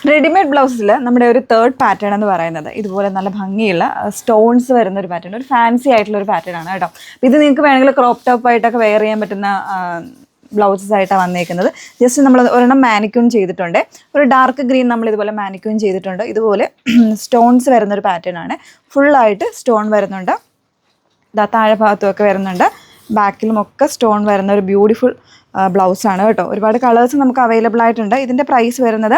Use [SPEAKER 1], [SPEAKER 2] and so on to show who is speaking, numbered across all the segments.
[SPEAKER 1] Readymade ബ്ലൗസിൽ നമ്മുടെ ഒരു third pattern എന്ന് പറയുന്നത് ഇതുപോലെ നല്ല ഭംഗിയുള്ള സ്റ്റോൺസ് വരുന്ന ഒരു പാറ്റേൺ, ഒരു ഫാൻസി ആയിട്ടുള്ള ഒരു പാറ്റേൺ ആണ് കേട്ടോ. ഇത് നിങ്ങൾക്ക് വേണമെങ്കിൽ ക്രോപ്പ് ടോപ്പ് ആയിട്ടൊക്കെ വെയർ ചെയ്യാൻ പറ്റുന്ന ബ്ലൗസസ് ആയിട്ടാണ് വന്നേക്കുന്നത്. ജസ്റ്റ് നമ്മൾ ഒരെണ്ണം മാനിക്യൂൺ ചെയ്തിട്ടുണ്ട്, ഒരു ഡാർക്ക് ഗ്രീൻ നമ്മൾ ഇതുപോലെ മാനിക്യൂൺ ചെയ്തിട്ടുണ്ട്. ഇതുപോലെ സ്റ്റോൺസ് വരുന്നൊരു പാറ്റേൺ ആണ്, ഫുള്ളായിട്ട് സ്റ്റോൺ വരുന്നുണ്ട്. താഴെ ഭാഗത്തുമൊക്കെ വരുന്നുണ്ട്, ബാക്കിലും ഒക്കെ സ്റ്റോൺ വരുന്ന ഒരു ബ്യൂട്ടിഫുൾ ബ്ലൗസാണ് കേട്ടോ. ഒരുപാട് കളേഴ്സ് നമുക്ക് അവൈലബിൾ ആയിട്ടുണ്ട്. ഇതിൻ്റെ പ്രൈസ് വരുന്നത്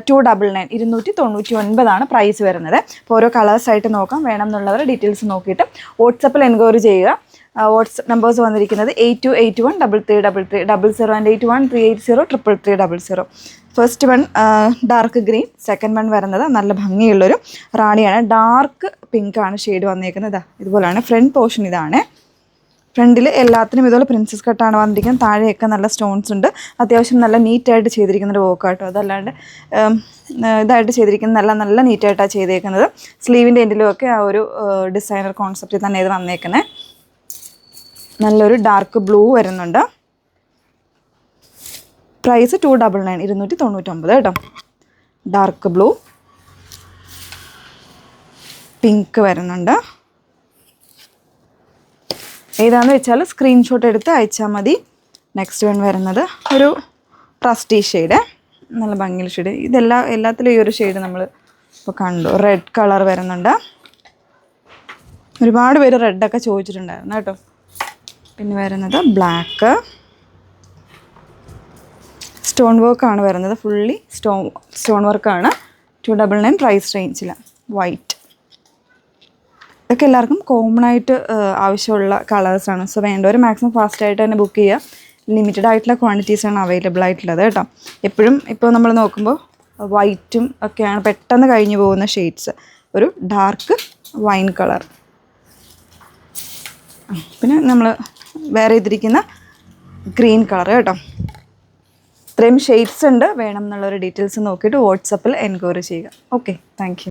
[SPEAKER 1] 299 299 പ്രൈസ് വരുന്നത്. അപ്പോൾ ഓരോ കളേഴ്സായിട്ട് നോക്കാം. വേണം എന്നുള്ളവർ ഡീറ്റെയിൽസ് നോക്കിയിട്ട് വാട്സപ്പിൽ എൻക്വയറി ചെയ്യുക. വാട്സപ്പ് നമ്പേഴ്സ് വന്നിരിക്കുന്നത് 82813333 and 813803803300. First one dark green, second one വരുന്നത് നല്ല ഭംഗിയുള്ളൊരു റാണിയാണ്, ഡാർക്ക് പിങ്ക് ആണ് ഷെയ്ഡ് വന്നിരിക്കുന്നത്. ഇതുപോലെയാണ് ഫ്രണ്ട് പോർഷൻ. ഇതാണ് ഫ്രണ്ടിൽ എല്ലാത്തിനും ഇതുപോലെ പ്രിൻസസ് കട്ടാണ് വന്നിരിക്കുന്നത്. താഴെയൊക്കെ നല്ല സ്റ്റോൺസ് ഉണ്ട്. അത്യാവശ്യം നല്ല നീറ്റായിട്ട് ചെയ്തിരിക്കുന്നൊരു വോക്കാട്ടോ. അതല്ലാണ്ട് ഇതായിട്ട് ചെയ്തിരിക്കുന്നത് നല്ല നീറ്റായിട്ടാണ് ചെയ്തേക്കുന്നത്. സ്ലീവിൻ്റെ എൻഡിലും ഒക്കെ ആ ഒരു ഡിസൈനർ കോൺസെപ്റ്റിൽ തന്നെ ഇത് വന്നേക്കുന്നത്. നല്ലൊരു ഡാർക്ക് ബ്ലൂ വരുന്നുണ്ട്. പ്രൈസ് 299 299 കേട്ടോ. ഡാർക്ക് ബ്ലൂ, പിങ്ക് വരുന്നുണ്ട്. ഏതാണെന്ന് വെച്ചാൽ സ്ക്രീൻഷോട്ട് എടുത്ത് അയച്ചാൽ മതി. നെക്സ്റ്റ് വൺ വരുന്നത് ഒരു റസ്റ്റി ഷെയ്ഡ്, നല്ല ഭംഗിയുള്ള ഷെയ്ഡ്. എല്ലാത്തിലും ഈ ഒരു ഷെയ്ഡ് നമ്മൾ ഇപ്പോൾ കണ്ടു. റെഡ് കളർ വരുന്നുണ്ട്. ഒരുപാട് പേര് റെഡൊക്കെ ചോദിച്ചിട്ടുണ്ടായിരുന്നു കേട്ടോ. പിന്നെ വരുന്നത് ബ്ലാക്ക്, സ്റ്റോൺ വർക്കാണ് വരുന്നത്. ഫുള്ളി സ്റ്റോൺ വർക്കാണ്. 299 പ്രൈസ് റേഞ്ചിൽ. വൈറ്റ്, ഇതൊക്കെ എല്ലാവർക്കും കോമൺ ആയിട്ട് ആവശ്യമുള്ള കളേഴ്സാണ്. സോ വേണ്ടവർ മാക്സിമം ഫാസ്റ്റായിട്ട് തന്നെ ബുക്ക് ചെയ്യുക. ലിമിറ്റഡ് ആയിട്ടുള്ള ക്വാണ്ടിറ്റീസാണ് അവൈലബിൾ ആയിട്ടുള്ളത് കേട്ടോ. എപ്പോഴും ഇപ്പോൾ നമ്മൾ നോക്കുമ്പോൾ വൈറ്റും ഒക്കെയാണ് പെട്ടെന്ന് കഴിഞ്ഞു പോകുന്ന ഷെയ്ഡ്സ്. ഒരു ഡാർക്ക് വൈൻ കളർ, പിന്നെ നമ്മൾ വേറെ ചെയ്തിരിക്കുന്ന ഗ്രീൻ കളർ കേട്ടോ. ഇത്രയും ഷെയ്ഡ്സ് ഉണ്ട്. വേണം എന്നുള്ളൊരു ഡീറ്റെയിൽസ് നോക്കിയിട്ട് വാട്സപ്പിൽ എൻക്വയറി ചെയ്യുക. Okay, thank you.